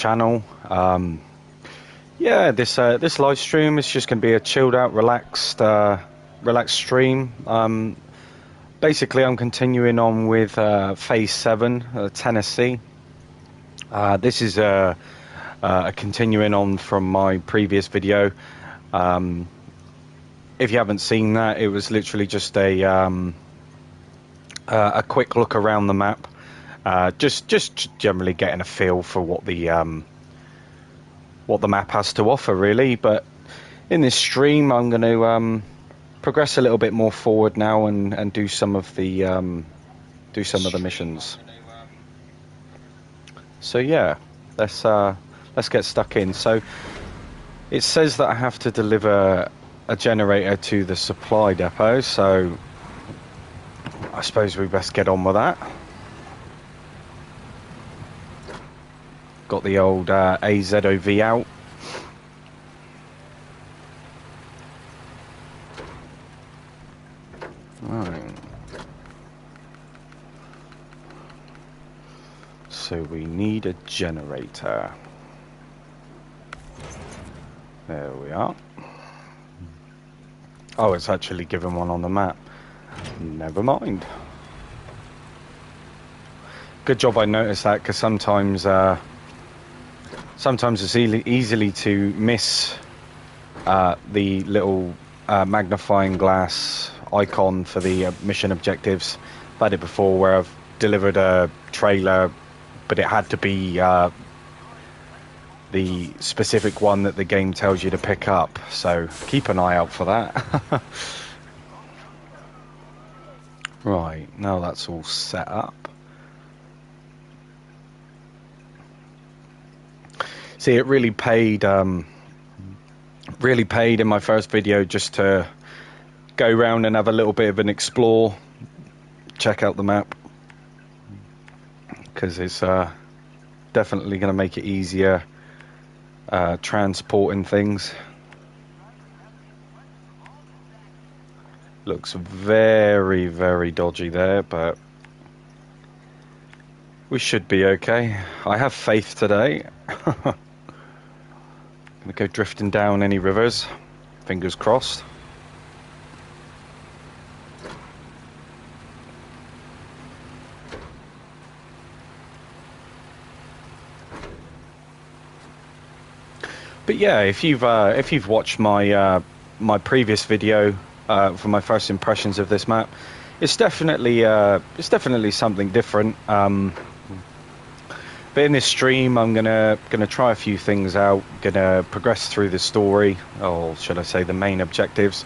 channel. Yeah, this live stream is just going to be a chilled out, relaxed stream. Basically, I'm continuing on with Phase 7, Tennessee. This is a continuing on from my previous video. If you haven't seen that, it was literally just a quick look around the map, just generally getting a feel for what the map has to offer, really. But in this stream, I'm going to progress a little bit more forward now and do some of the missions. So yeah, let's get stuck in. So it says that I have to deliver a generator to the supply depot, so I suppose we best get on with that. Got the old AZOV out. Right. So we need a generator. There we are. Oh, it's actually given one on the map. Never mind. Good job I noticed that, because sometimes it's easily to miss the little magnifying glass icon for the mission objectives. I've had it before where I've delivered a trailer, but it had to be the specific one that the game tells you to pick up, so keep an eye out for that. Right, now that's all set up. See, it really paid in my first video just to go around and have a little bit of an explore, check out the map, because it's definitely going to make it easier transporting things. Looks very, very dodgy there, but we should be okay. I have faith today. Gonna go drifting down any rivers, fingers crossed. But yeah, if you've watched my my previous video for my first impressions of this map, it's definitely something different. But in this stream, I'm gonna try a few things out. Gonna progress through the story, or should I say, the main objectives,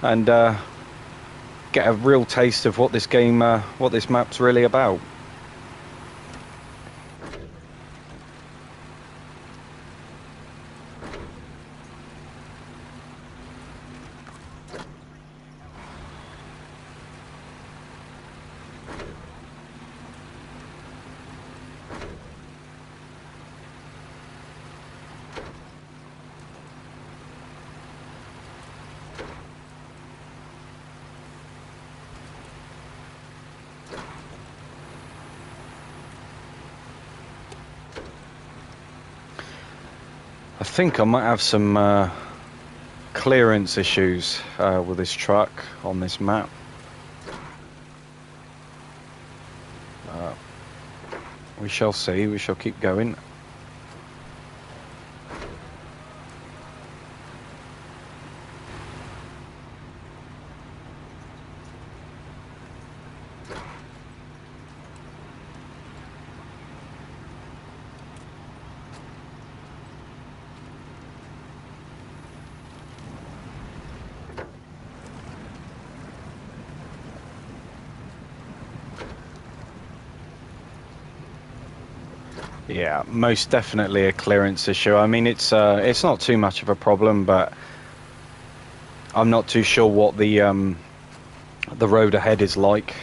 and get a real taste of what this map's really about. I think I might have some clearance issues with this truck on this map. We shall see. We shall keep going. Yeah, most definitely a clearance issue. I mean, it's not too much of a problem, but I'm not too sure what the road ahead is like.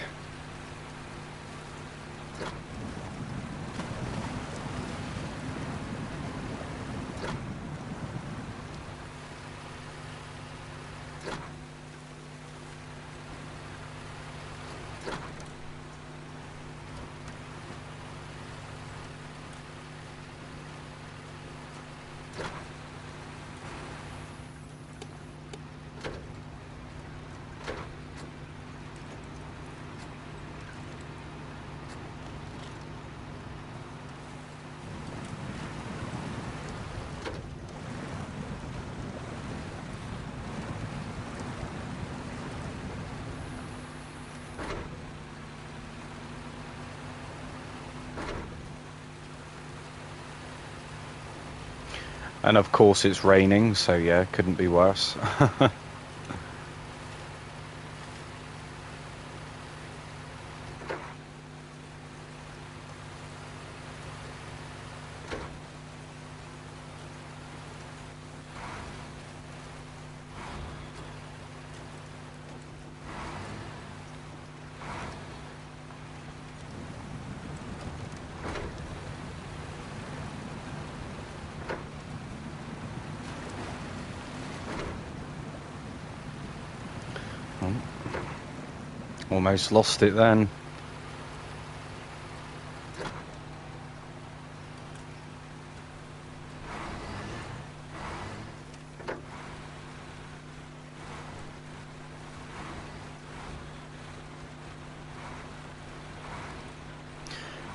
And of course it's raining, so yeah, couldn't be worse. Almost lost it then.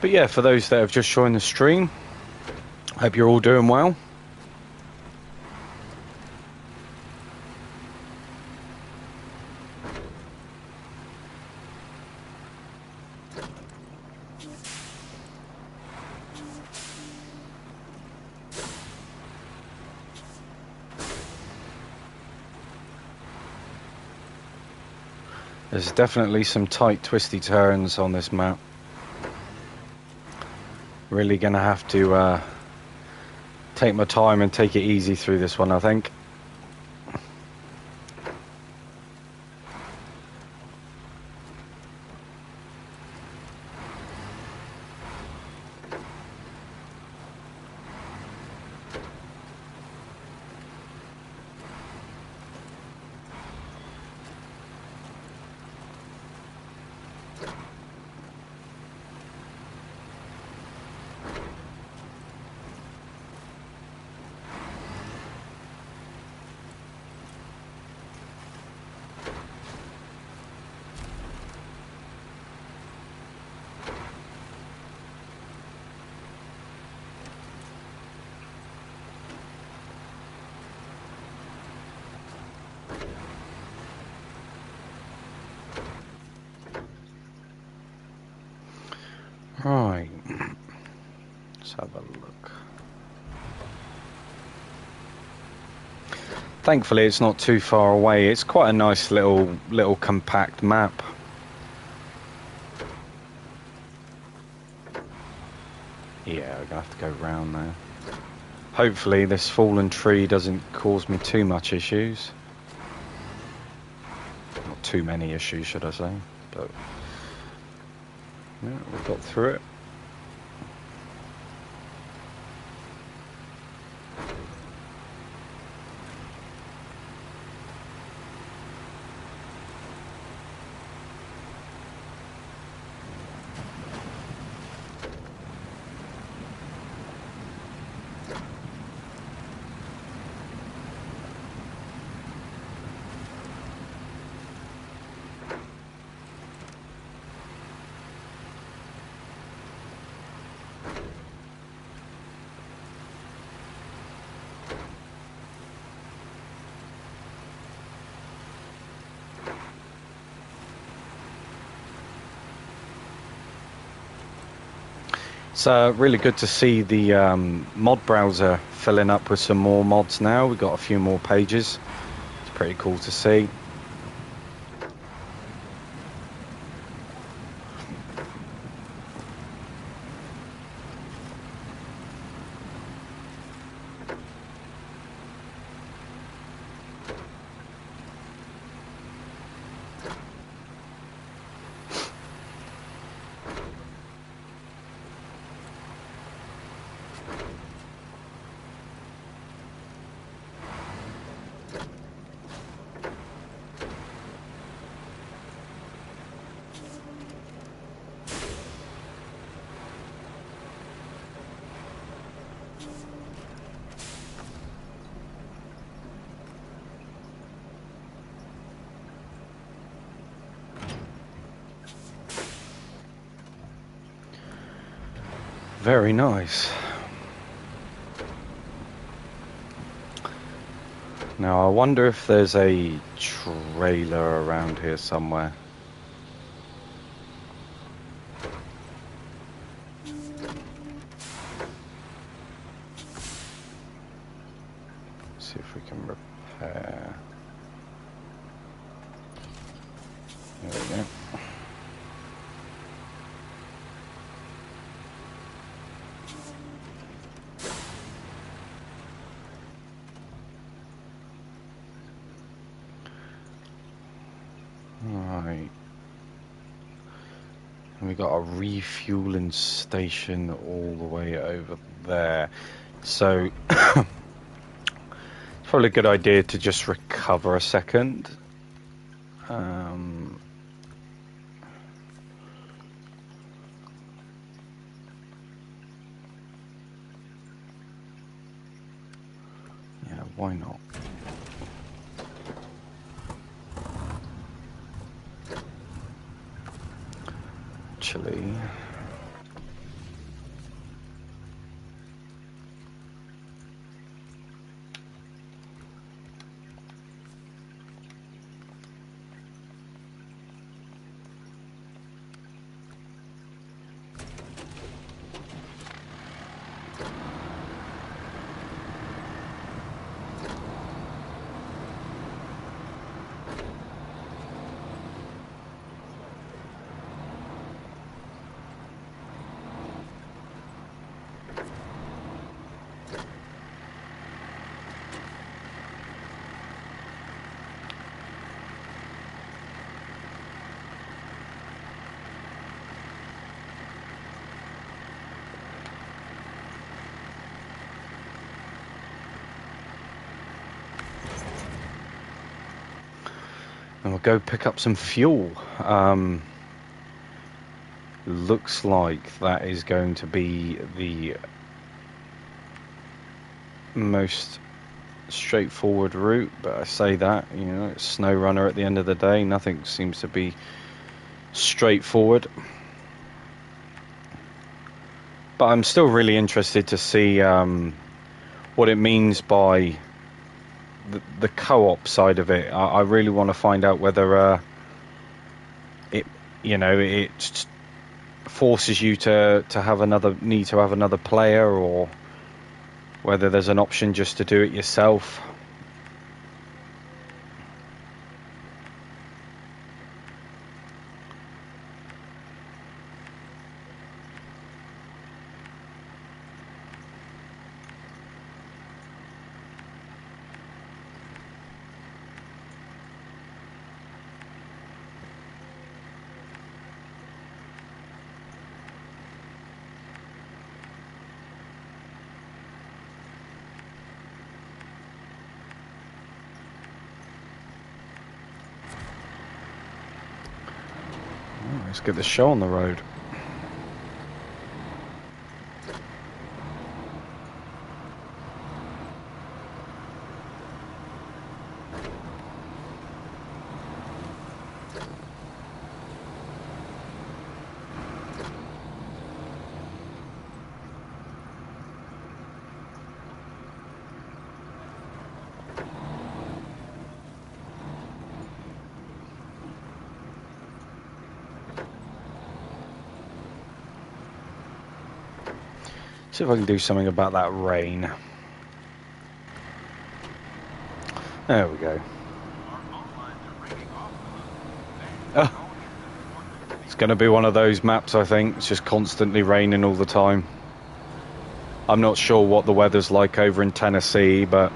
But yeah, for those that have just joined the stream, hope you're all doing well. There's definitely some tight, twisty turns on this map. Really gonna have to take my time and take it easy through this one, I think. Right, let's have a look. Thankfully it's not too far away. It's quite a nice little compact map. Yeah, we're gonna have to go round there. Hopefully this fallen tree doesn't cause me too much issues. Not too many issues, should I say, but yeah, we got through it. It's really good to see the mod browser filling up with some more mods now. We've got a few more pages. It's pretty cool to see. Very nice. Now I wonder if there's a trailer around here somewhere. see if we can repair. There we go. Right. And we got a refueling station all the way over there. So it's probably a good idea to just recover a second. Yeah, why not? Actually, and we'll go pick up some fuel. Looks like that is going to be the most straightforward route, but I say that, you know, it's Snowrunner at the end of the day. Nothing seems to be straightforward. But I'm still really interested to see what it means by the co-op side of it. I really want to find out whether it forces you to have another player, or whether there's an option just to do it yourself. Let's get the show on the road. See if I can do something about that rain. There we go. Oh, it's going to be one of those maps, I think. It's just constantly raining all the time. I'm not sure what the weather's like over in Tennessee, but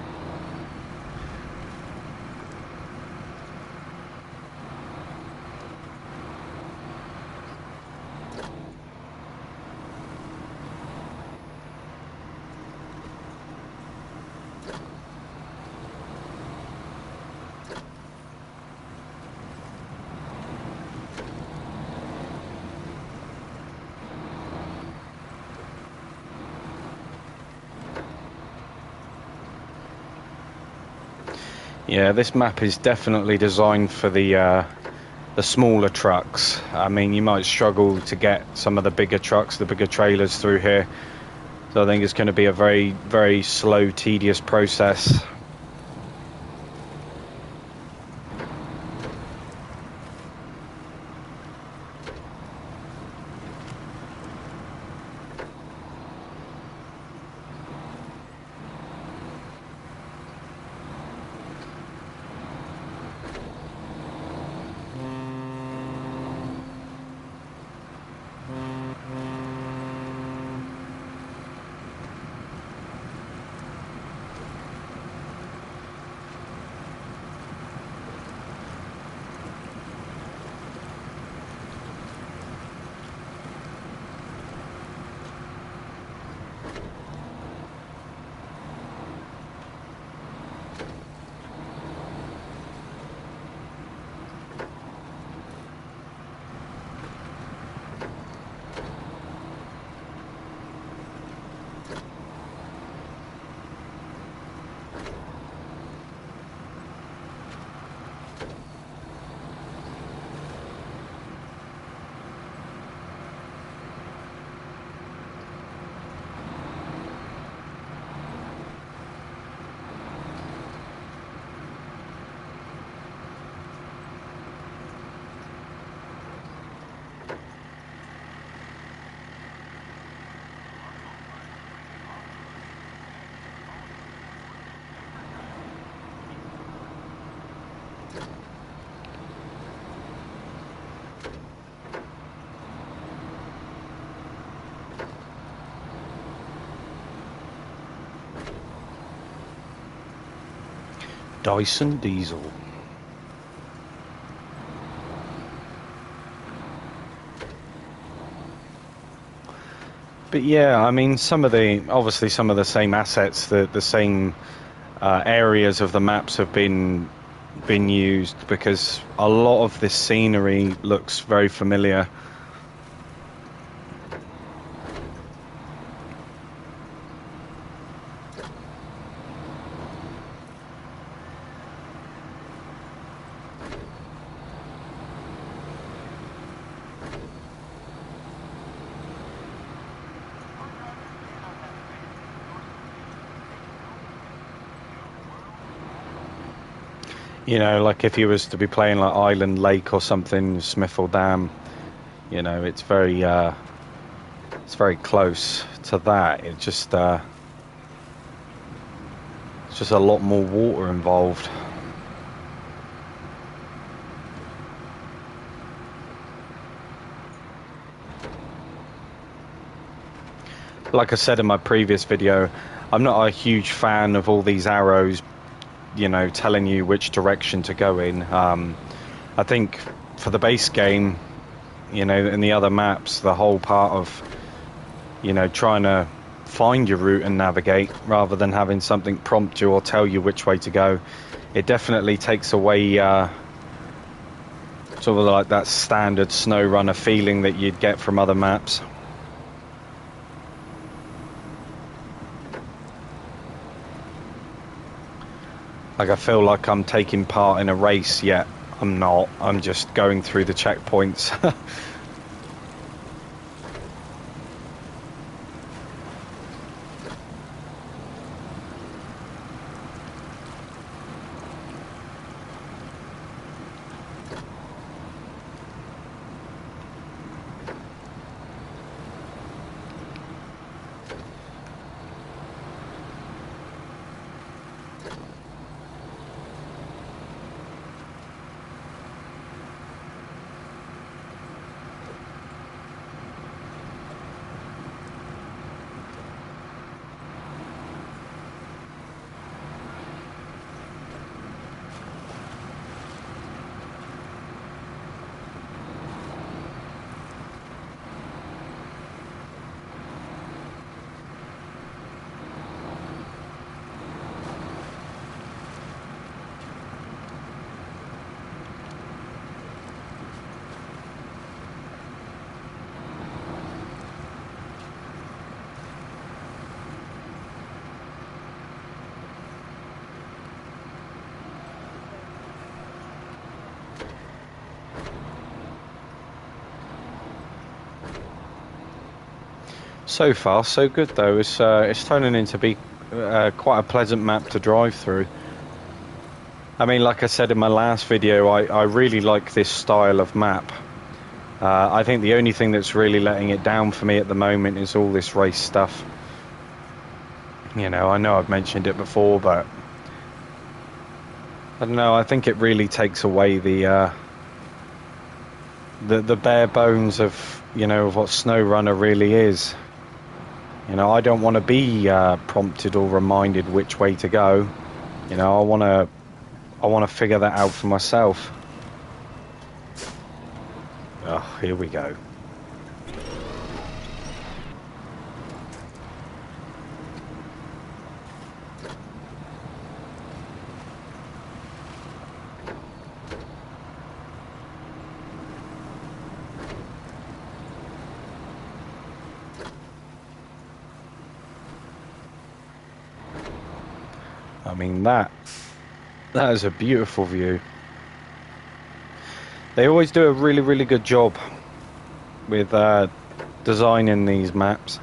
yeah, this map is definitely designed for the smaller trucks. I mean, you might struggle to get some of the bigger trucks, the bigger trailers through here. So I think it's going to be a very, very slow, tedious process. Dyson Diesel. But yeah, I mean, obviously some of the same assets, the same areas of the maps have been used, because a lot of this scenery looks very familiar. You know, like if you was to be playing like Island Lake or something, Smithville Dam, you know, it's very close to that. It's just a lot more water involved. Like I said in my previous video, I'm not a huge fan of all these arrows, you know, telling you which direction to go in. I think for the base game, you know, in the other maps, the whole part of, you know, trying to find your route and navigate rather than having something prompt you or tell you which way to go, it definitely takes away sort of like that standard Snowrunner feeling that you'd get from other maps. Like I feel like I'm taking part in a race, yet I'm not. I'm just going through the checkpoints. So far, so good though. It's turning into be quite a pleasant map to drive through. I mean, like I said in my last video, I really like this style of map. I think the only thing that's really letting it down for me at the moment is all this race stuff. You know I've mentioned it before, but I don't know. I think it really takes away the bare bones of, you know, of what Snowrunner really is. You know, I don't want to be prompted or reminded which way to go. You know, I want to figure that out for myself. Oh, here we go. I mean, that is a beautiful view. They always do a really, really good job with designing these maps.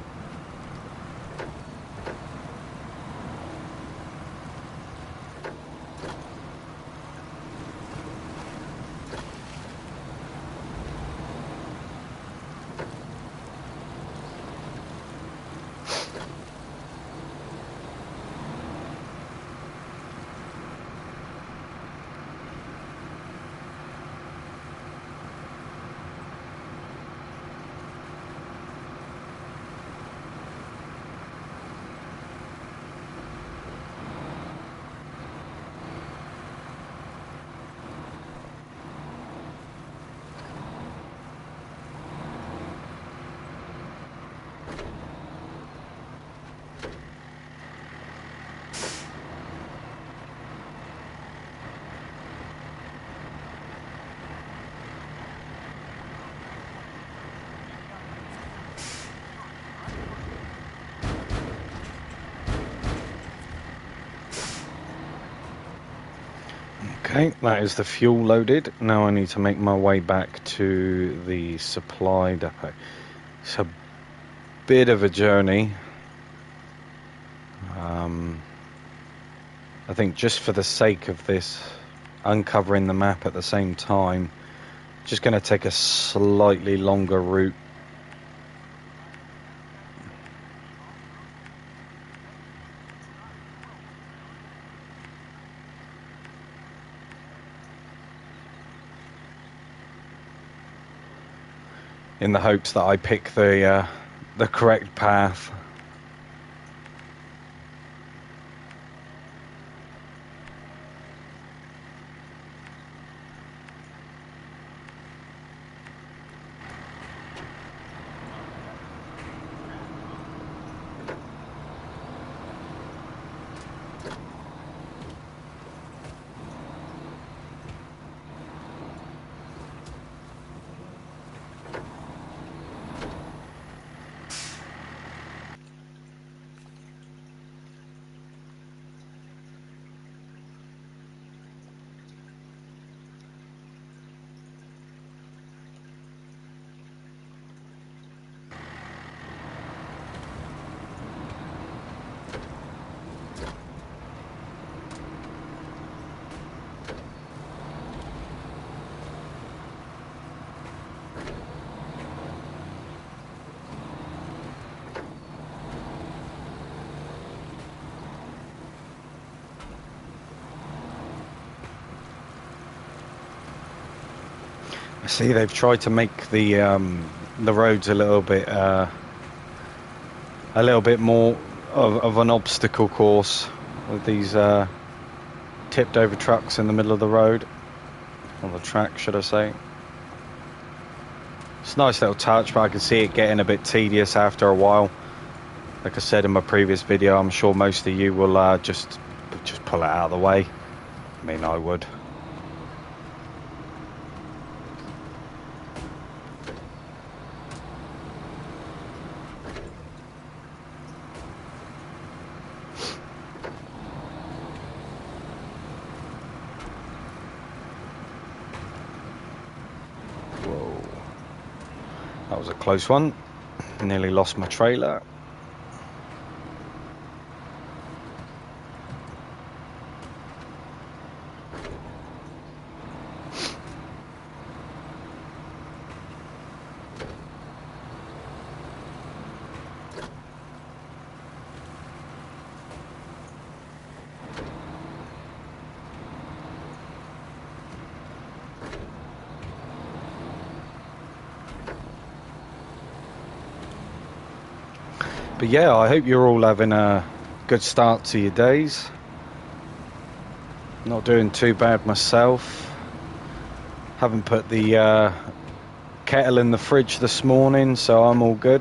Okay, that is the fuel loaded. Now I need to make my way back to the supply depot. It's a bit of a journey. I think just for the sake of this, uncovering the map at the same time, just going to take a slightly longer route. In the hopes that I pick the correct path. I see they've tried to make the roads a little bit more of an obstacle course with these tipped over trucks in the middle of the road, or the track, should I say. It's a nice little touch, but I can see it getting a bit tedious after a while. Like I said in my previous video, I'm sure most of you will just pull it out of the way. I mean, I would. Whoa. That was a close one. Nearly lost my trailer. But yeah, I hope you're all having a good start to your days. Not doing too bad myself. Haven't put the kettle in the fridge this morning, so I'm all good.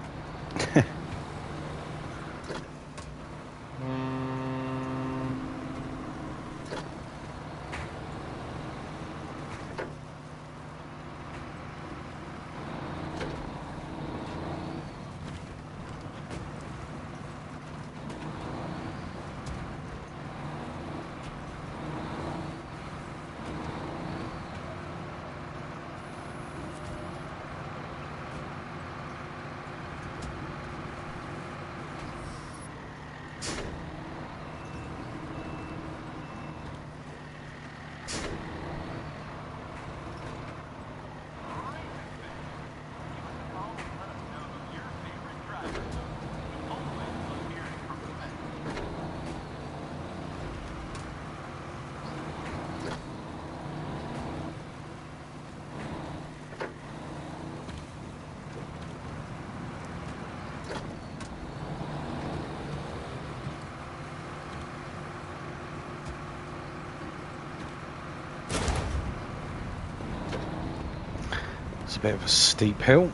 It's a bit of a steep hill.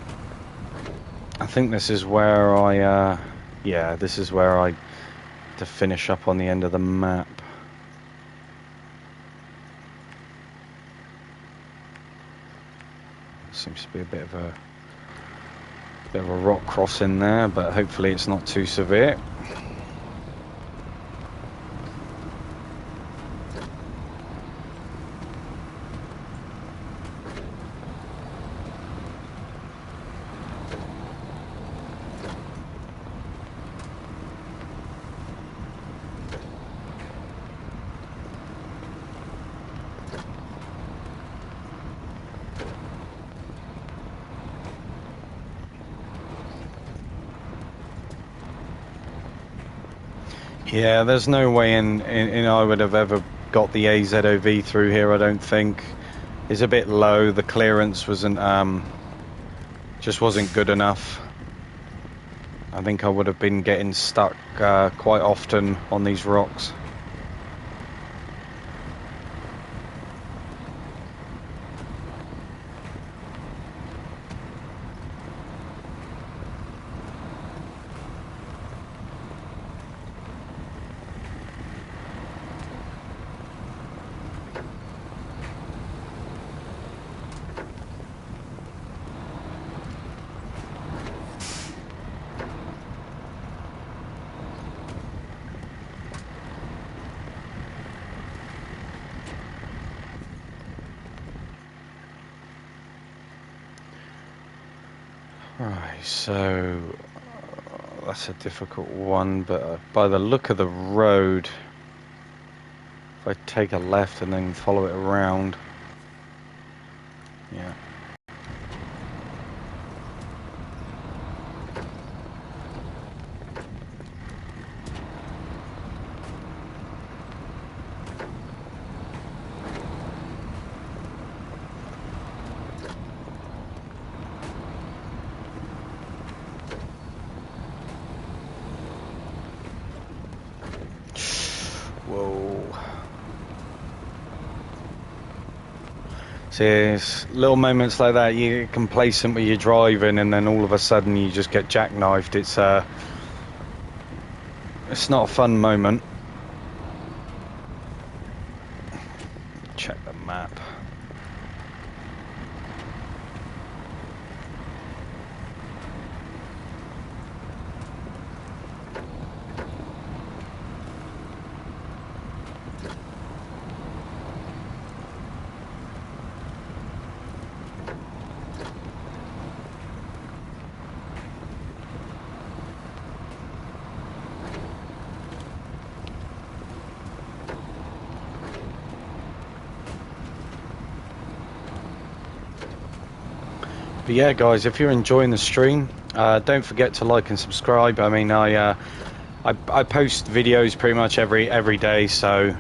I think this is where yeah, this is where I to finish up on the end of the map. Seems to be a bit of a rock crossing there, but hopefully it's not too severe. Yeah, there's no way in I would have ever got the AZOV through here, I don't think. It's a bit low, the clearance wasn't, just wasn't good enough. I think I would have been getting stuck quite often on these rocks. Right, so that's a difficult one, but by the look of the road, if I take a left and then follow it around, yeah. Whoa. See, it's little moments like that, you get complacent with your driving and then all of a sudden you just get jackknifed. It's not a fun moment. Check the map. But yeah, guys, if you're enjoying the stream, don't forget to like and subscribe. I mean, I post videos pretty much every day, so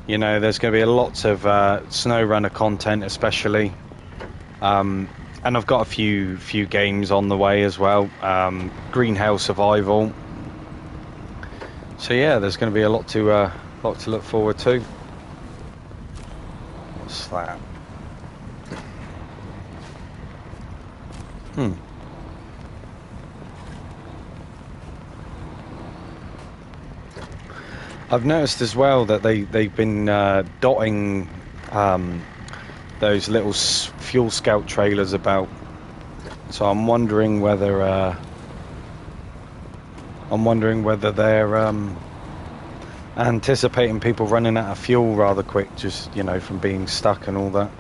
you know there's going to be lots of Snowrunner content, especially, and I've got a few games on the way as well. Greenhouse Survival. So yeah, there's going to be a lot to look forward to. What's that? I've noticed as well that they've been dotting those little fuel scout trailers about. So I'm wondering whether they're anticipating people running out of fuel rather quick, just you know, from being stuck and all that.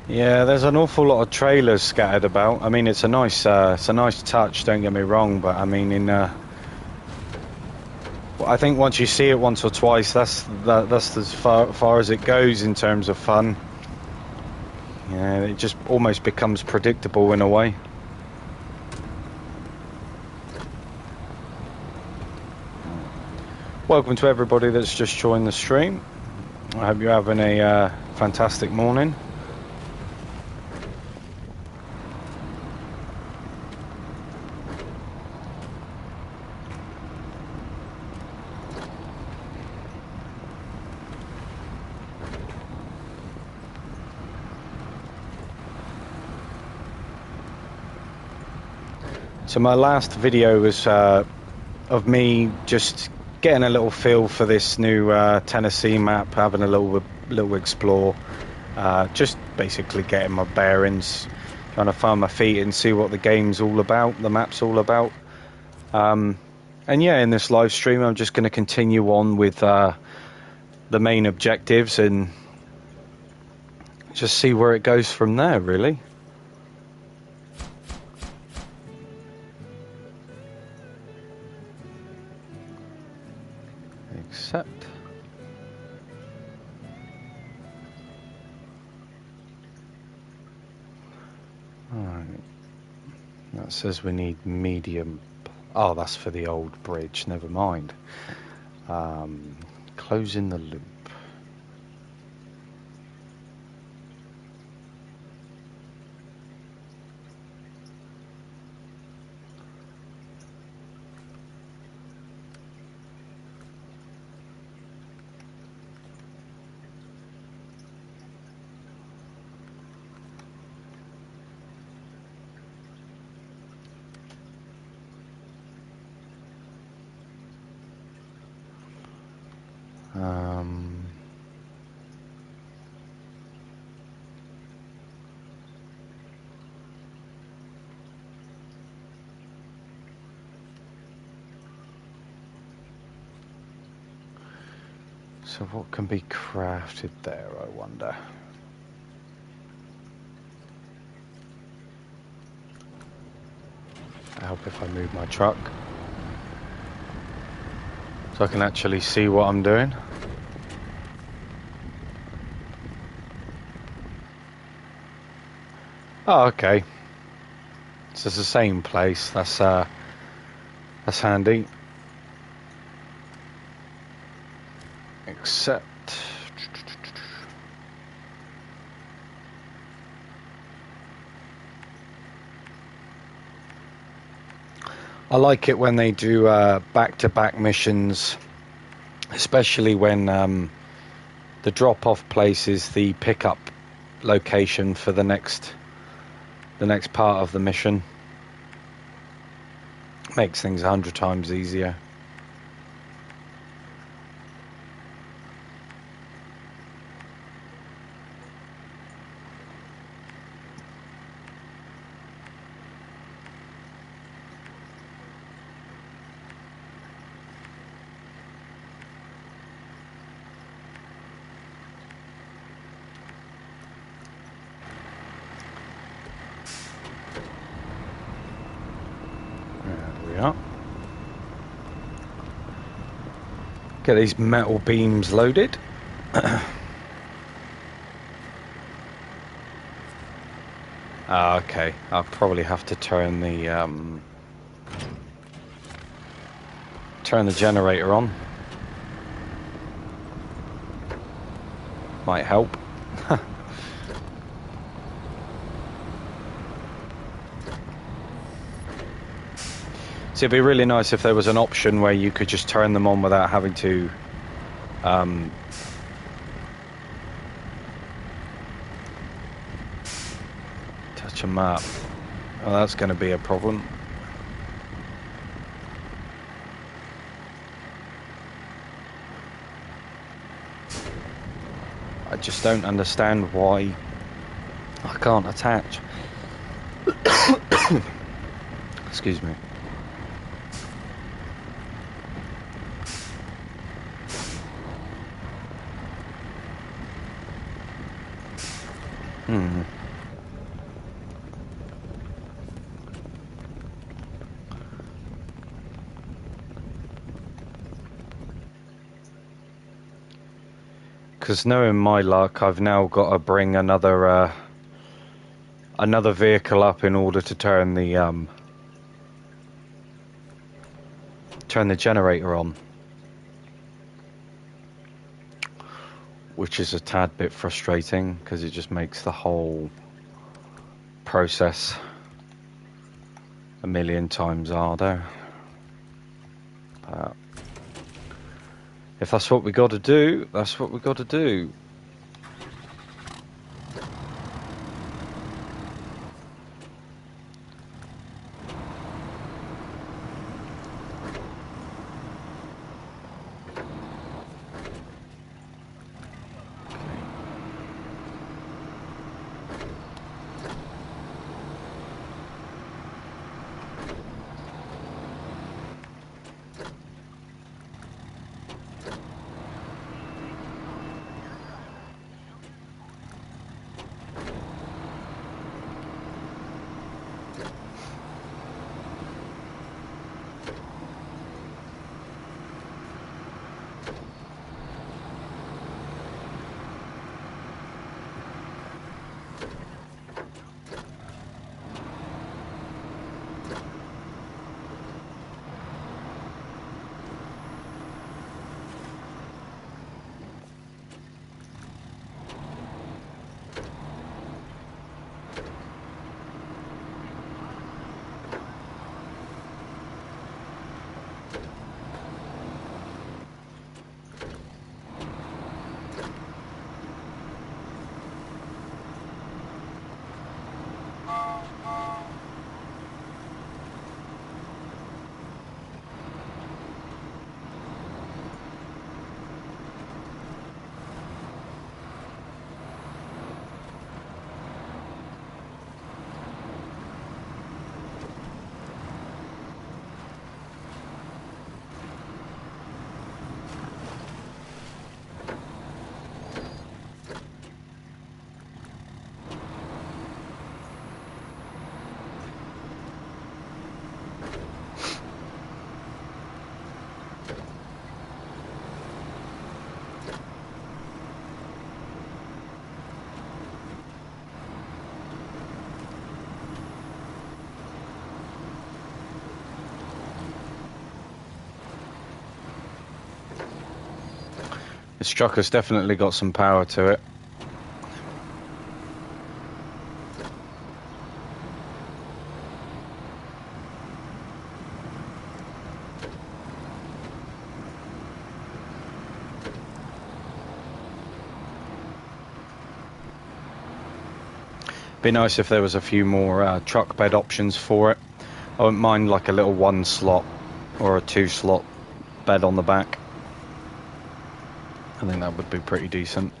Yeah, there's an awful lot of trailers scattered about. I mean, it's a nice touch. Don't get me wrong, but I mean, I think once you see it once or twice, that's as far as it goes in terms of fun. Yeah, it just almost becomes predictable in a way. Welcome to everybody that's just joined the stream. I hope you're having a fantastic morning. So my last video was of me just getting a little feel for this new Tennessee map, having a little explore, just basically getting my bearings, trying to find my feet and see what the game's all about, the map's all about. And yeah, in this live stream, I'm just going to continue on with the main objectives and just see where it goes from there, really. Accept. Alright. That says we need medium. Oh, that's for the old bridge. Never mind. Closing the loop. So what can be crafted there, I wonder? I hope if I move my truck so I can actually see what I'm doing. Oh, okay. So it's the same place. That's handy. Except I like it when they do back-to-back missions, especially when the drop-off place is the pickup location for the next part of the mission. Makes things 100 times easier. Get these metal beams loaded. Okay, I'll probably have to turn the generator on. Might help. So it'd be really nice if there was an option where you could just turn them on without having to touch a map. Oh, that's going to be a problem. I just don't understand why I can't attach. Excuse me. Because knowing my luck, I've now got to bring another vehicle up in order to turn the generator on, which is a tad bit frustrating because it just makes the whole process a million times harder. But if that's what we got to do, that's what we got to do. This truck has definitely got some power to it. Be nice if there was a few more truck bed options for it. I wouldn't mind like a little 1 slot or a 2 slot bed on the back. I think that would be pretty decent.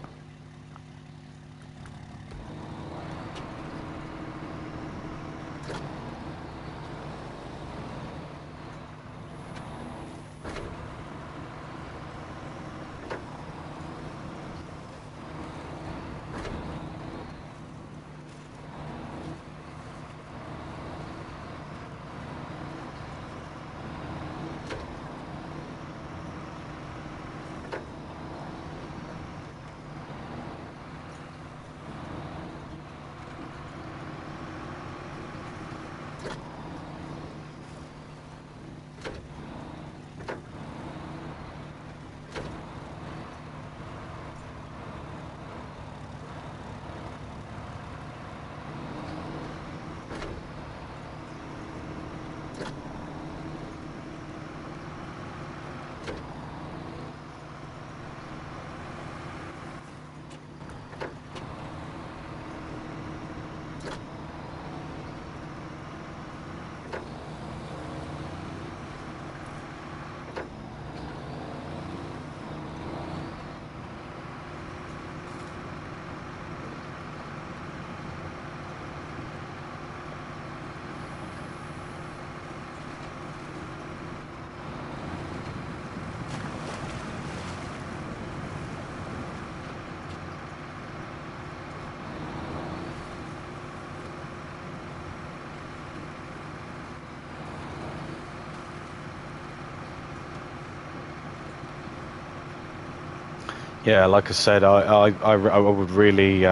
Yeah, like I said, I would really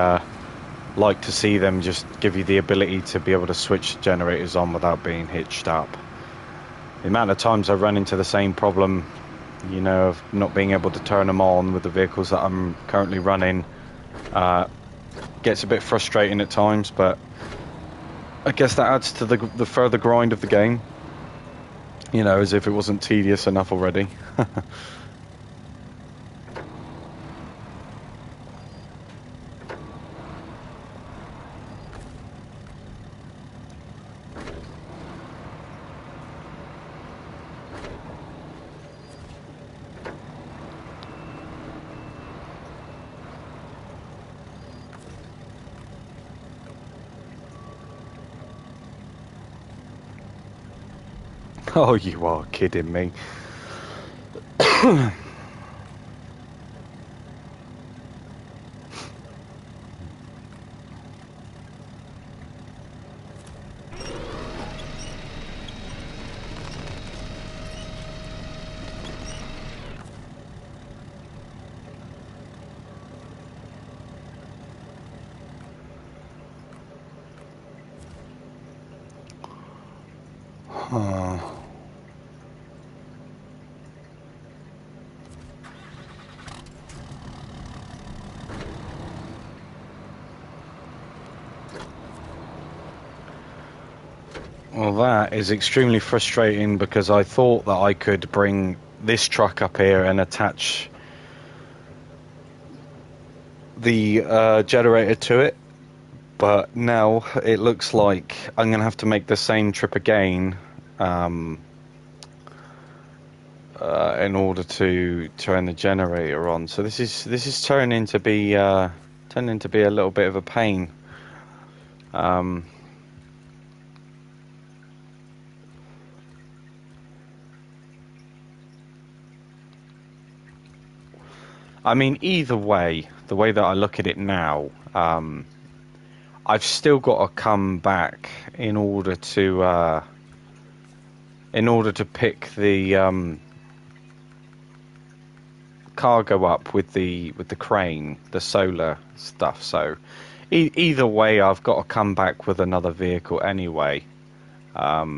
like to see them just give you the ability to be able to switch generators on without being hitched up. The amount of times I run into the same problem, you know, of not being able to turn them on with the vehicles that I'm currently running, gets a bit frustrating at times, but I guess that adds to the further grind of the game. You know, as if it wasn't tedious enough already. Oh, you are kidding me. Well, that is extremely frustrating because I thought that I could bring this truck up here and attach the generator to it, but now it looks like I'm going to have to make the same trip again in order to turn the generator on. So this is turning to be a little bit of a pain. I mean, either way, the way that I look at it now, I've still got to come back in order to pick the cargo up with the crane, the solar stuff. So either way, I've got to come back with another vehicle anyway. But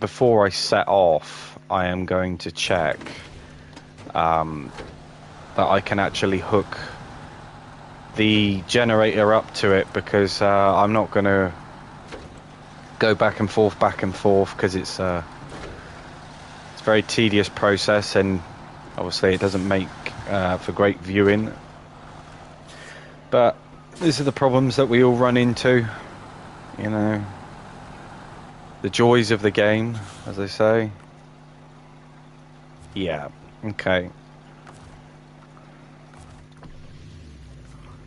before I set off, I am going to check that I can actually hook the generator up to it, because I'm not going to go back and forth, because it's a very tedious process, and obviously it doesn't make for great viewing. But these are the problems that we all run into, you know, the joys of the game, as they say. Yeah, okay.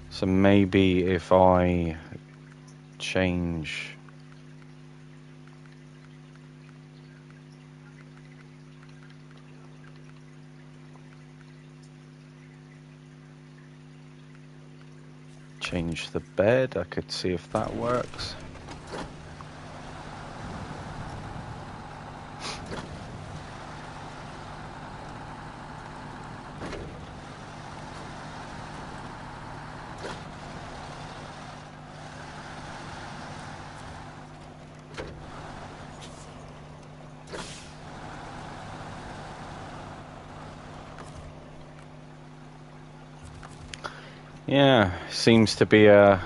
So maybe if I change... change the bed, I could see if that works. Yeah, seems to be a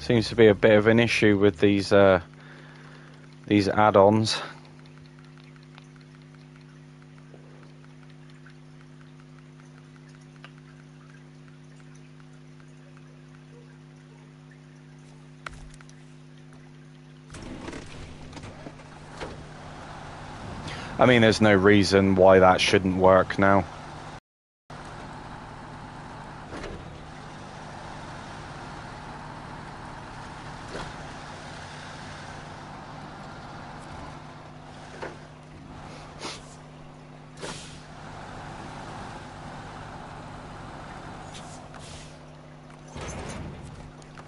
bit of an issue with these add-ons. I mean, there's no reason why that shouldn't work now.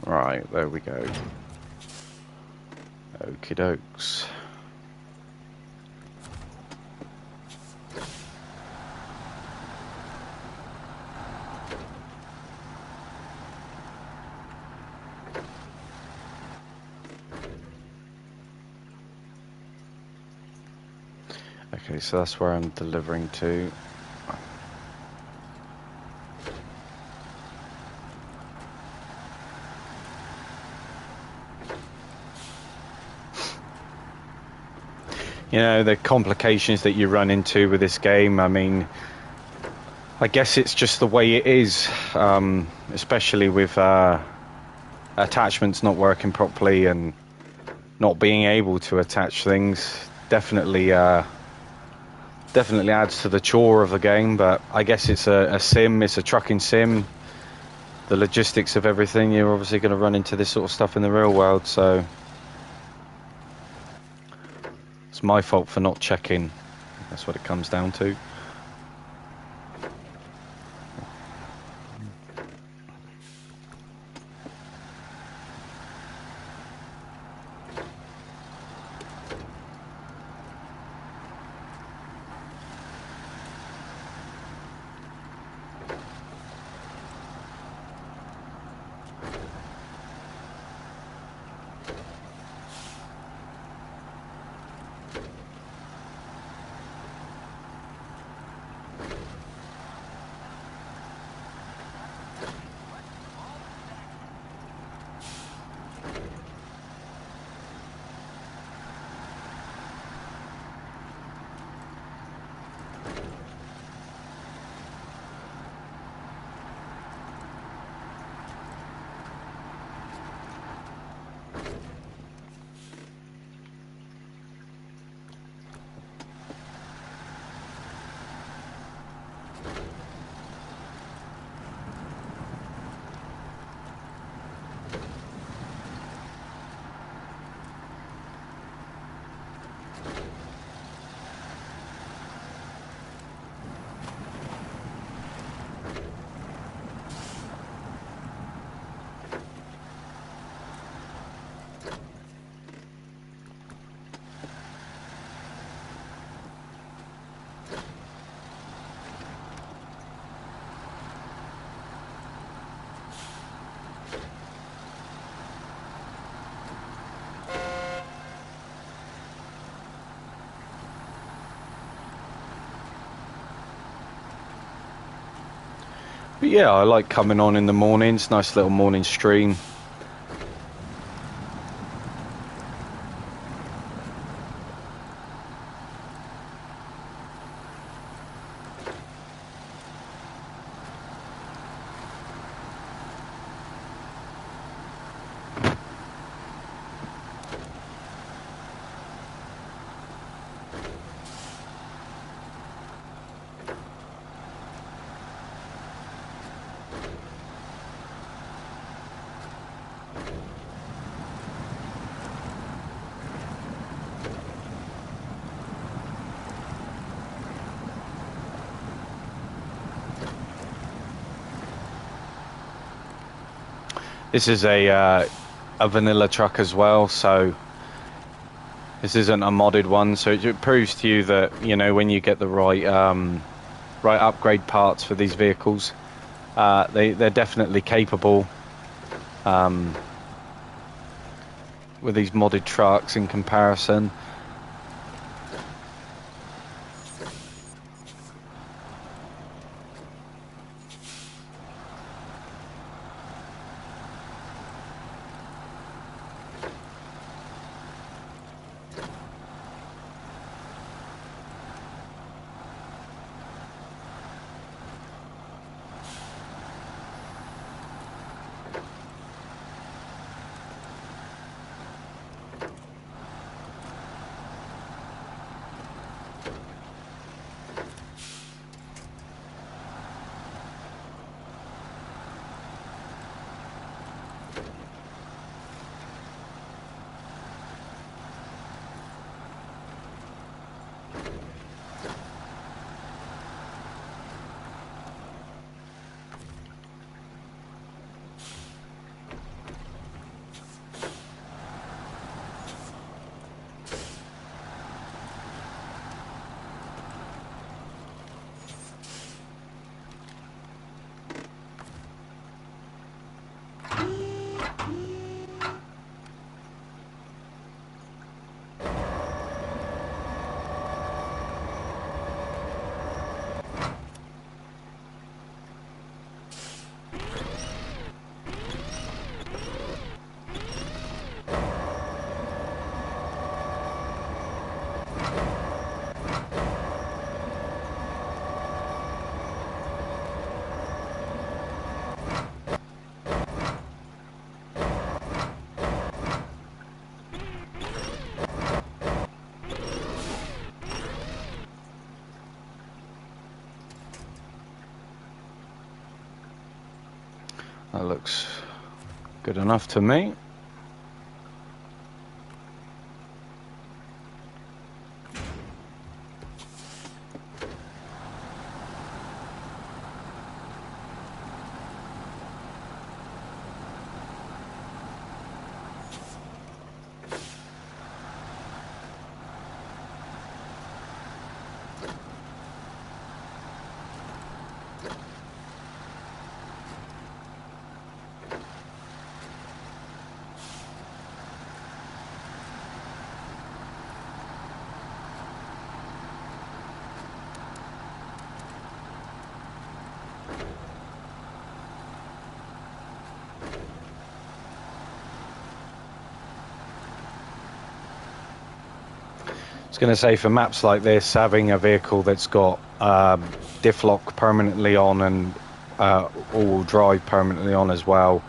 Right, there we go. Okie dokes. Okay, so that's where I'm delivering to. You know, the complications that you run into with this game, I mean, I guess it's just the way it is, especially with attachments not working properly and not being able to attach things. Definitely adds to the chore of the game, but I guess it's a sim, it's a trucking sim. The logistics of everything, you're obviously going to run into this sort of stuff in the real world, so it's my fault for not checking. That's what it comes down to. But yeah, I like coming on in the mornings. Nice little morning stream. This is a vanilla truck as well, so this isn't a modded one. So it proves to you that, you know, when you get the right right upgrade parts for these vehicles, they're definitely capable with these modded trucks in comparison. That looks good enough to me. I was going to say, for maps like this, having a vehicle that's got diff lock permanently on and all-wheel drive permanently on as well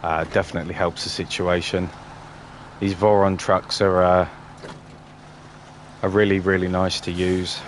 definitely helps the situation. These Voron trucks are really, really nice to use.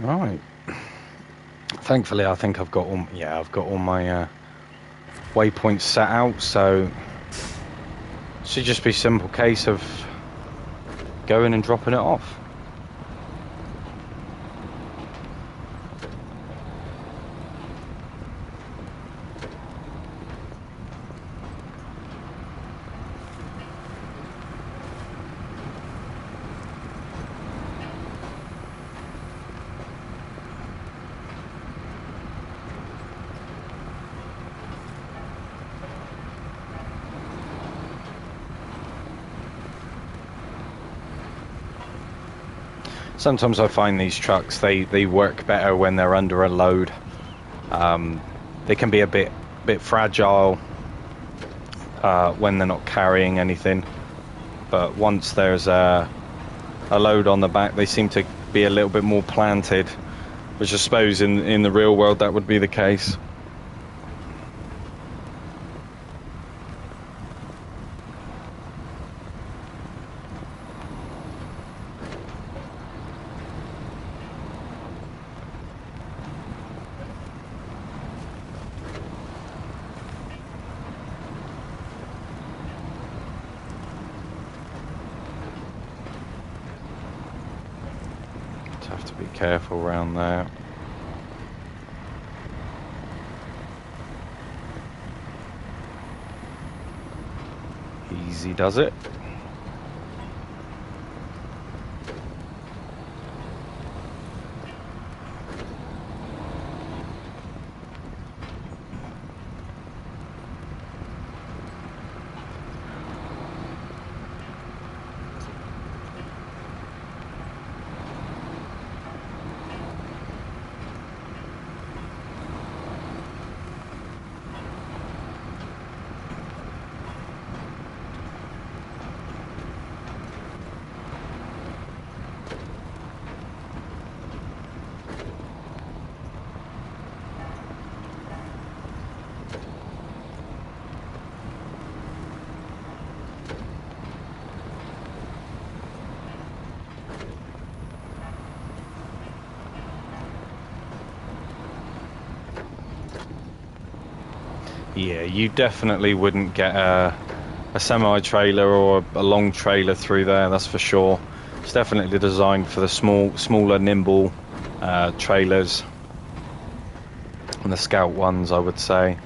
Right. Thankfully, I think I've got all. Yeah, I've got all my waypoints set out, so it should just be a simple case of going and dropping it off. Sometimes I find these trucks, they work better when they're under a load. They can be a bit fragile when they're not carrying anything, but once there's a load on the back, they seem to be a little bit more planted, which I suppose in the real world that would be the case. Have to be careful around there. Easy does it. Yeah, you definitely wouldn't get a semi-trailer or a long trailer through there, that's for sure. It's definitely designed for the smaller, nimble trailers and the Scout ones, I would say.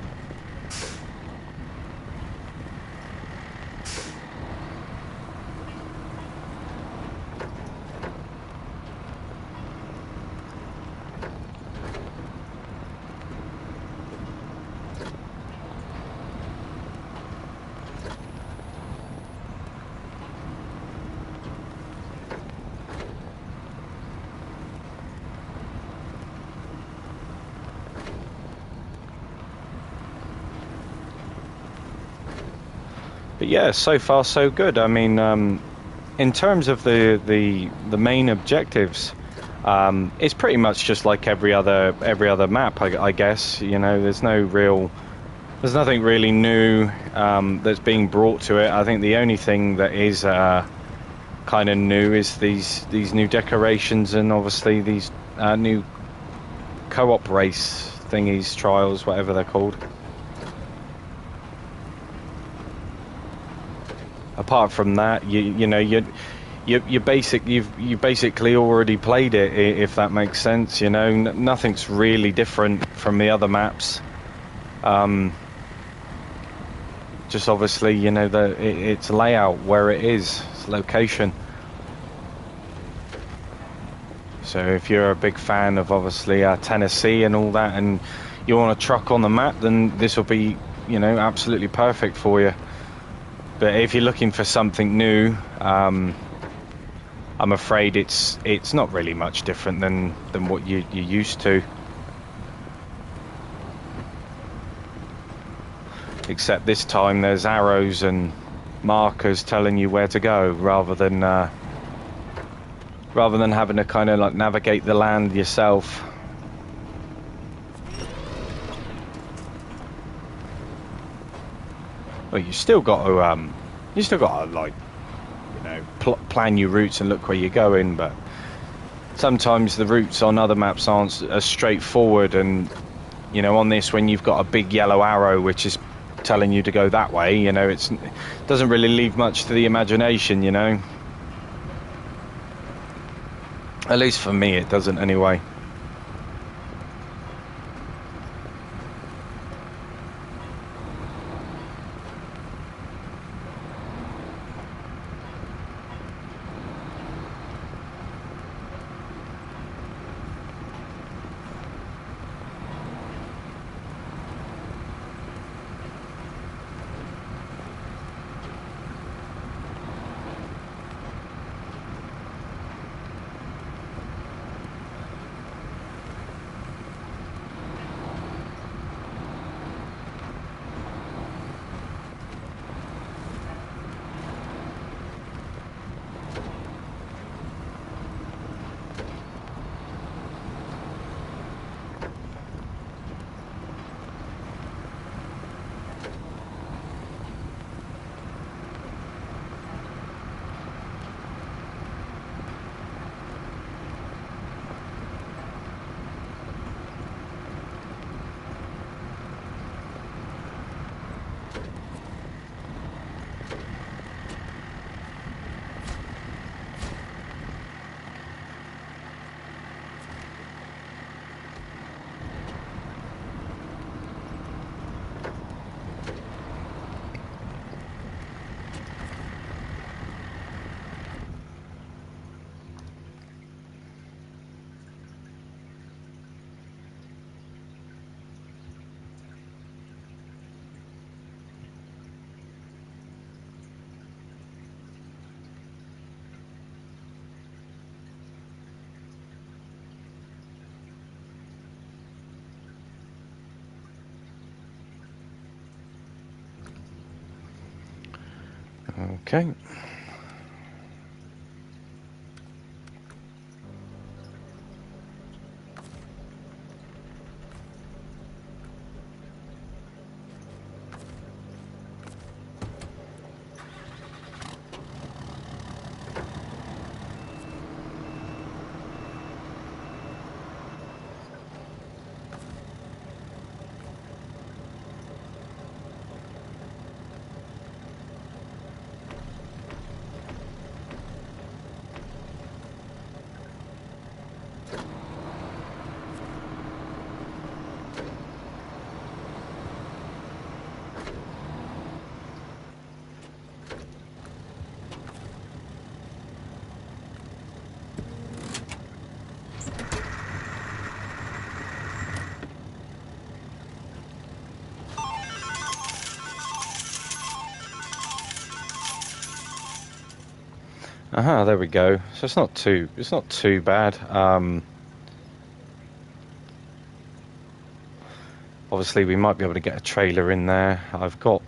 But yeah, so far so good. I mean, in terms of the main objectives, it's pretty much just like every other map, I guess. You know, there's nothing really new that's being brought to it. I think the only thing that is kind of new is these new decorations and obviously these new co-op race thingies, trials, whatever they're called. Apart from that, you basically already played it, if that makes sense. You know, nothing's really different from the other maps. Just obviously, you know, its layout, where it is, its location. So if you're a big fan of obviously Tennessee and all that, and you want a truck on the map, then this will be, you know, absolutely perfect for you. But if you're looking for something new, I'm afraid it's not really much different than what you're used to. Except this time there's arrows and markers telling you where to go, rather than having to kind of like navigate the land yourself. Well, you still got to like, you know, plan your routes and look where you're going, but sometimes the routes on other maps aren't as straightforward, and you know, on this, when you've got a big yellow arrow which is telling you to go that way, you know, it doesn't really leave much to the imagination, you know. At least for me it doesn't anyway. Okay. Aha, there we go. So it's not too bad. Obviously we might be able to get a trailer in there. I've got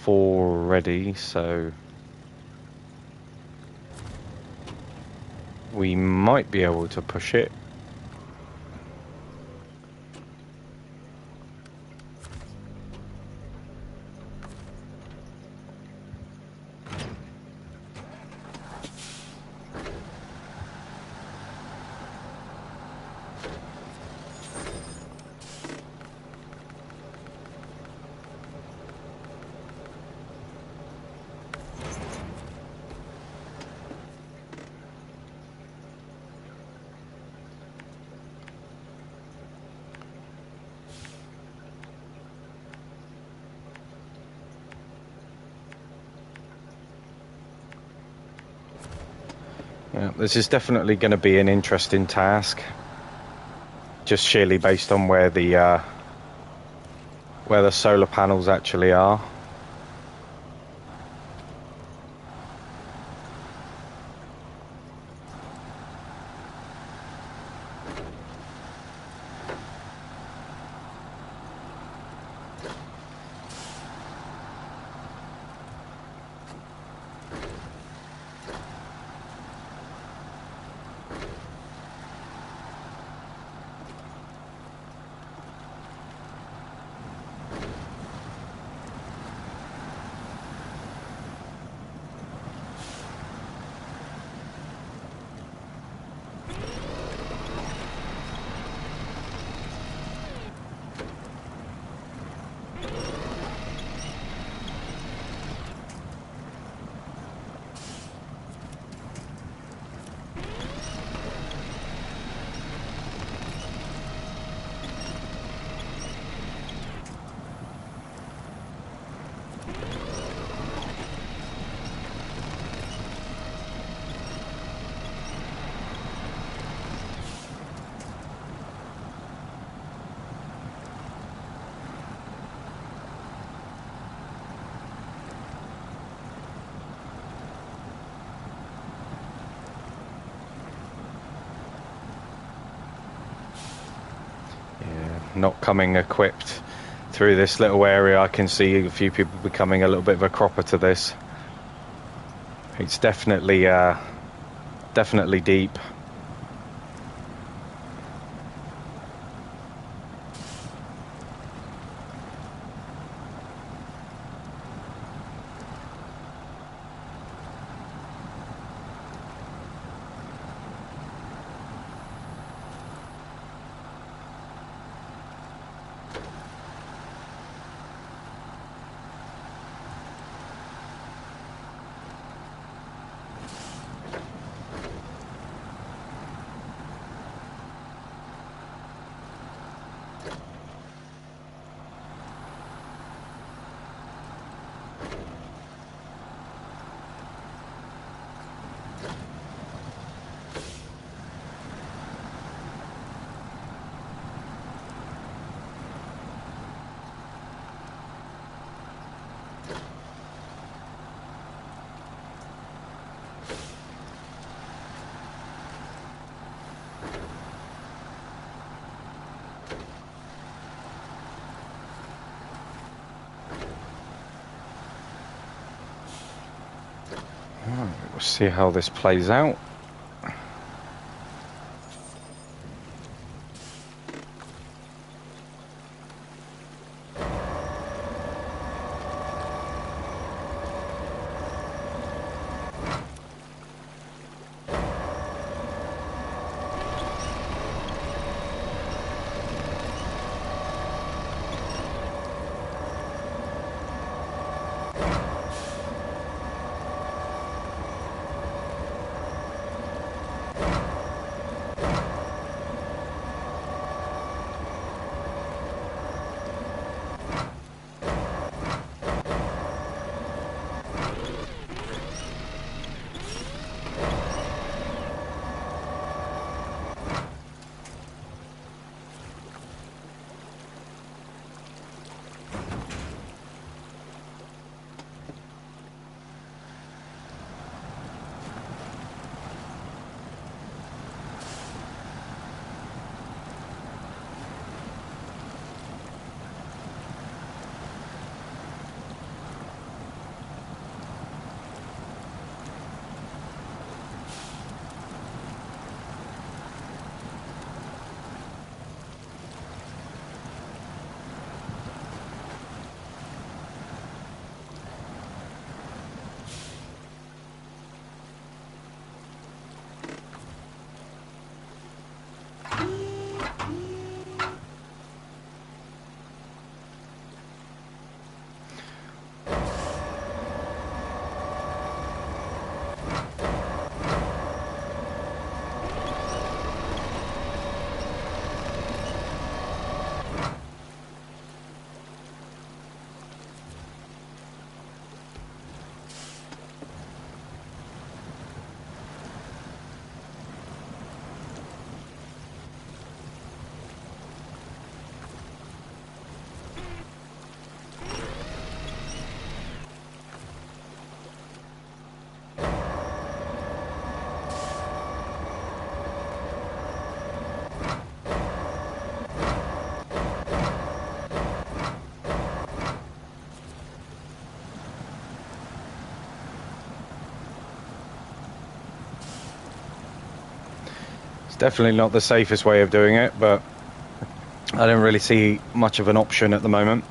4 ready, so we might be able to push it. Yeah, this is definitely going to be an interesting task, just sheerly based on where the solar panels actually are. not coming equipped through this little area. I can see a few people becoming a little bit of a cropper to this. It's definitely definitely deep. We'll see how this plays out. Definitely not the safest way of doing it, but I don't really see much of an option at the moment.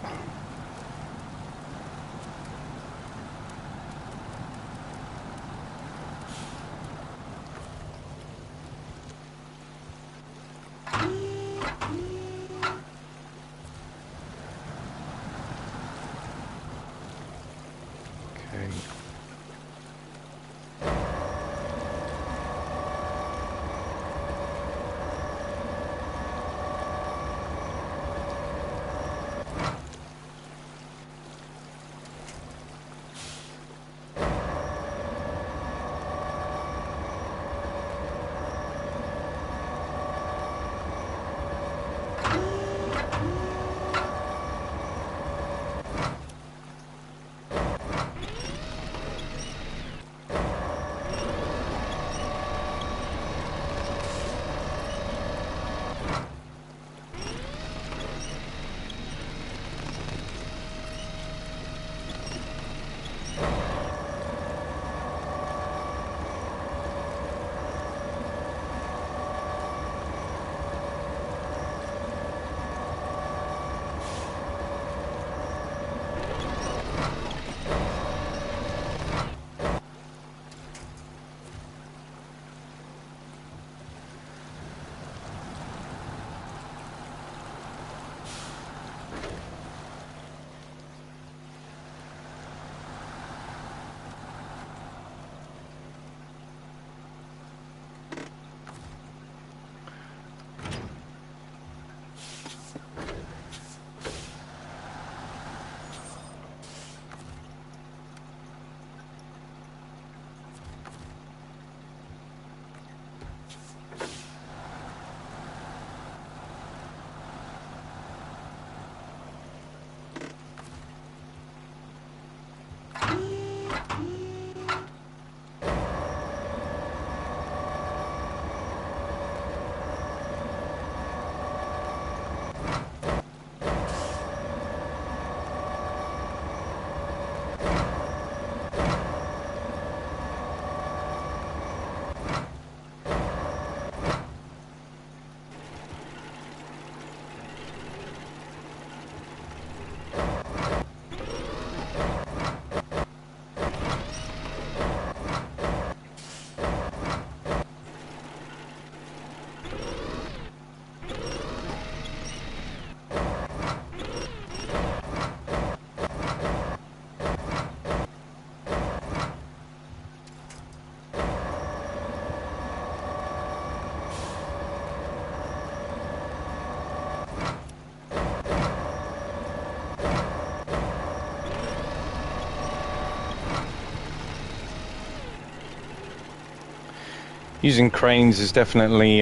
Using cranes is definitely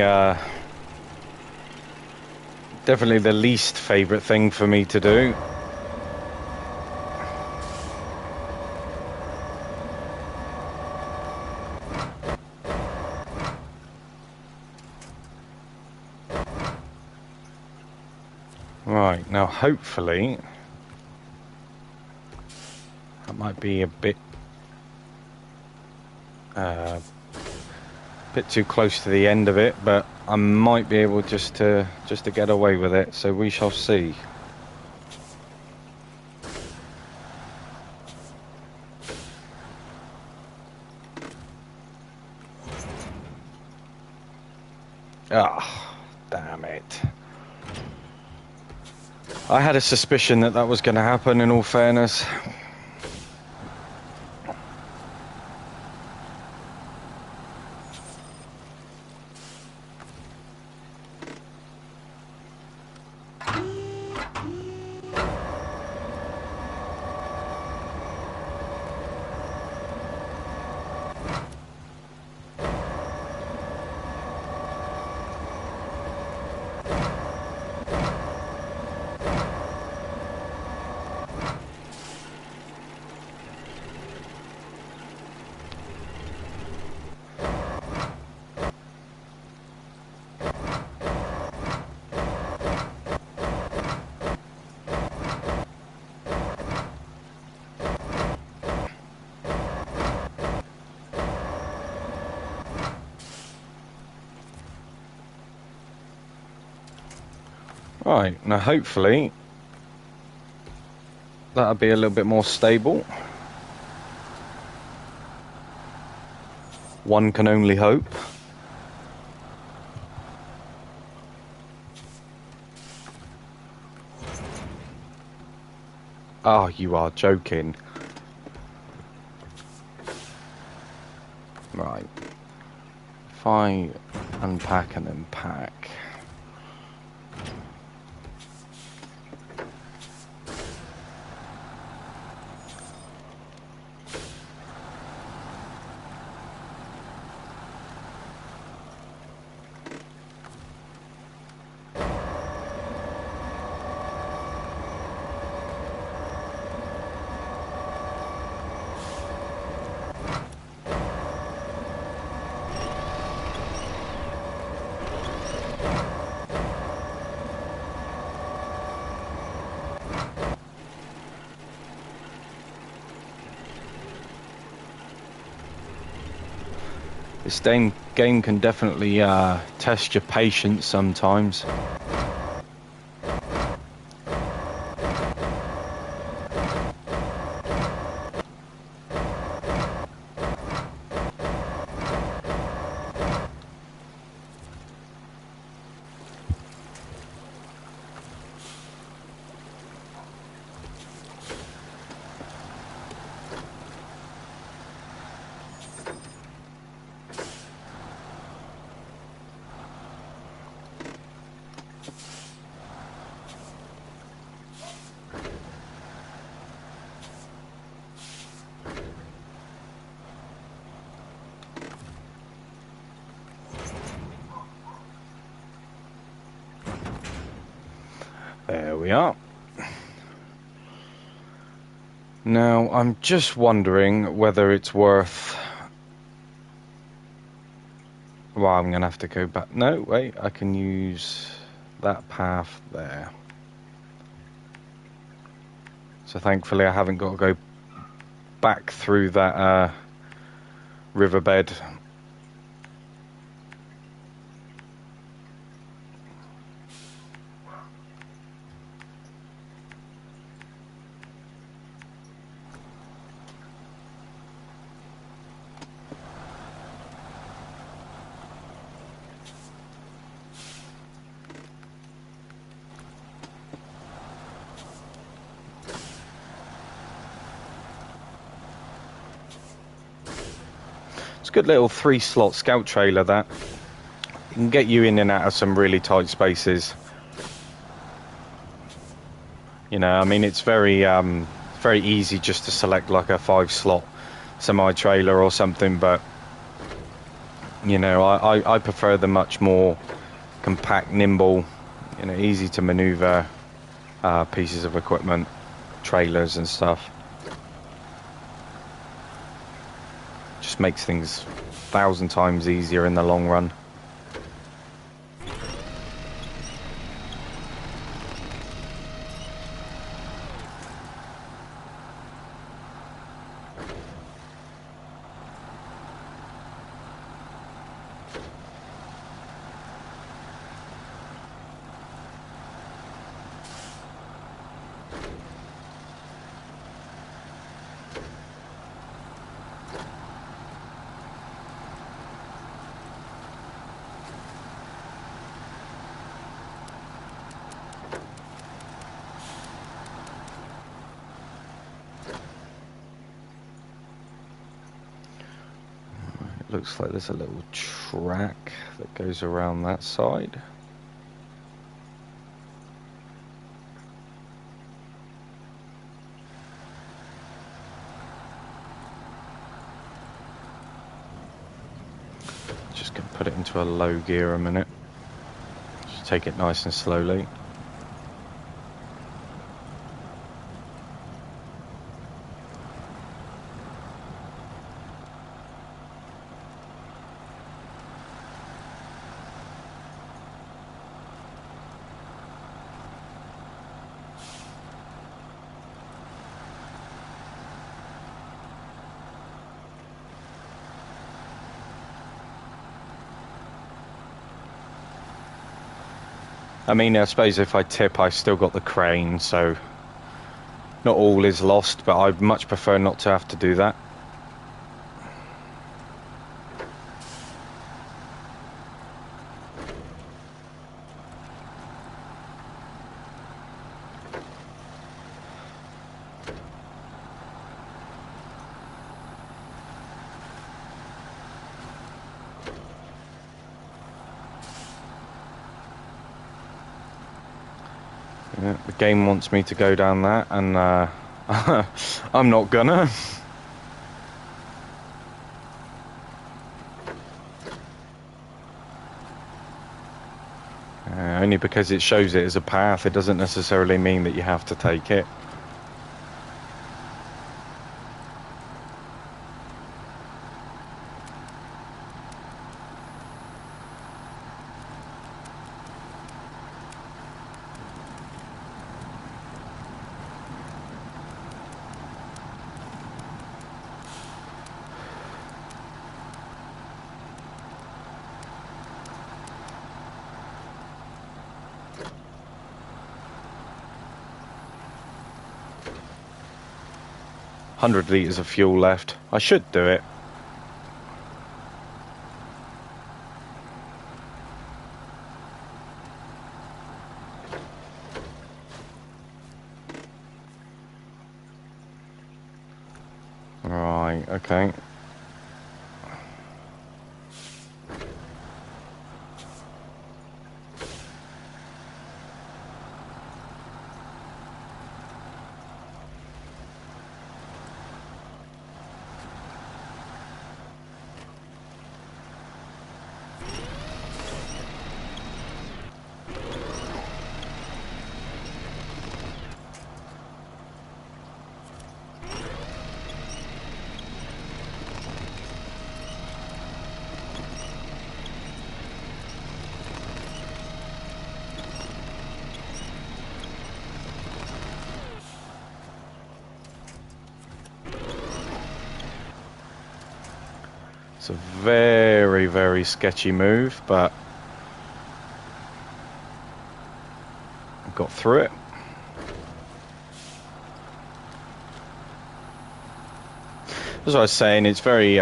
definitely the least favourite thing for me to do. Right, now hopefully that might be a bit too close to the end of it, but I might be able just to get away with it, so we shall see. Ah, damn it. I had a suspicion that that was going to happen, in all fairness. Right, now hopefully that'll be a little bit more stable. One can only hope. Oh, you are joking. Right. If I unpack and then pack. This game can definitely test your patience sometimes. There we are. Now, I'm just wondering whether it's worth... Well, I'm going to have to go back... No, wait, I can use that path there. So thankfully I haven't got to go back through that riverbed. It's a good little 3-slot scout trailer that. It can get you in and out of some really tight spaces. You know, I mean, it's very easy just to select like a 5-slot semi-trailer or something, but You know, I prefer the much more compact, nimble, you know, easy to maneuver pieces of equipment, trailers and stuff. Just makes things 1,000 times easier in the long run. Looks like there's a little track that goes around that side. Just gonna put it into a low gear a minute. Just take it nice and slowly. I mean, I suppose if I tip, I still got the crane, so not all is lost, but I'd much prefer not to have to do that. Yeah, the game wants me to go down that, and I'm not gonna. Only because it shows it as a path, it doesn't necessarily mean that you have to take it. $100 litres of fuel left. I should do it. Right, okay. It's a very, very sketchy move, but I got through it. As I was saying, it's very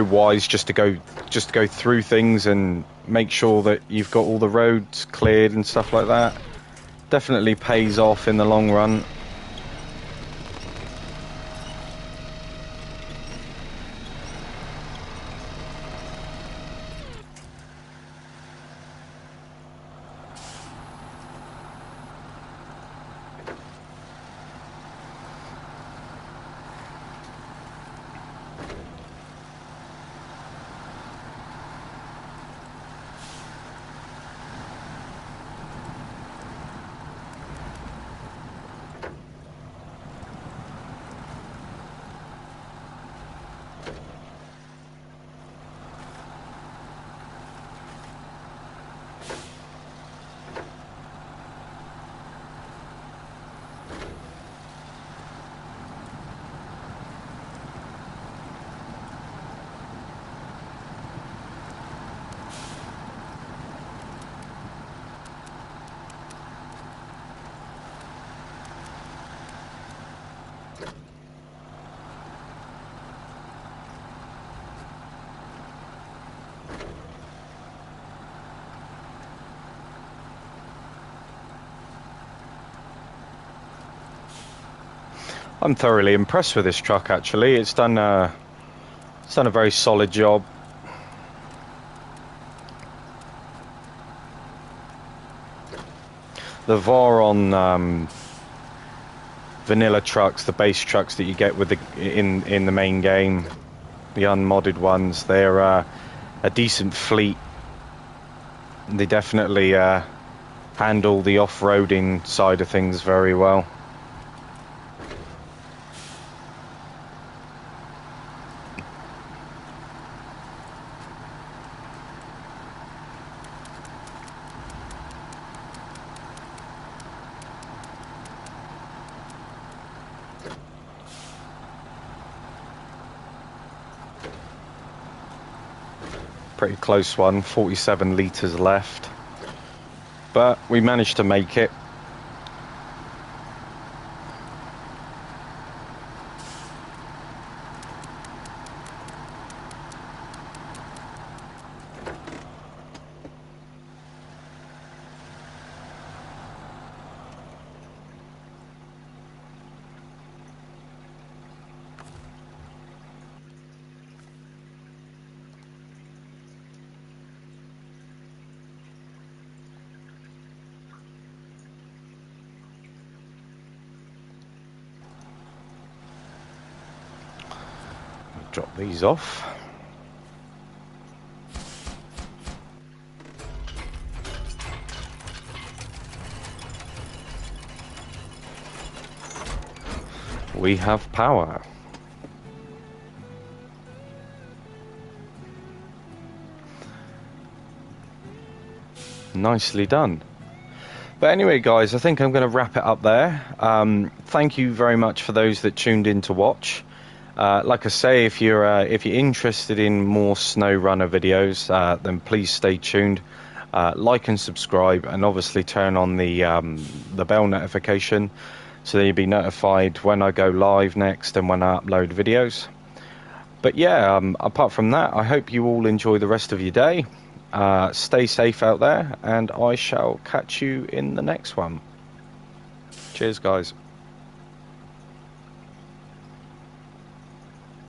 wise just to go through things and make sure that you've got all the roads cleared and stuff like that. Definitely pays off in the long run. I'm thoroughly impressed with this truck. Actually, it's done a very solid job. The VAR on vanilla trucks, the base trucks that you get with in the main game, the unmodded ones, they're a decent fleet. They definitely handle the off-roading side of things very well. Pretty close one, 47 litres left, but we managed to make it. Drop these off. We have power. Nicely done. But anyway, guys, I think I'm going to wrap it up there. Thank you very much for those that tuned in to watch. Like I say, if you're interested in more Snowrunner videos, then please stay tuned. Like and subscribe, and obviously turn on the bell notification so that you'll be notified when I go live next and when I upload videos. But yeah, apart from that, I hope you all enjoy the rest of your day. Stay safe out there, and I shall catch you in the next one. Cheers, guys.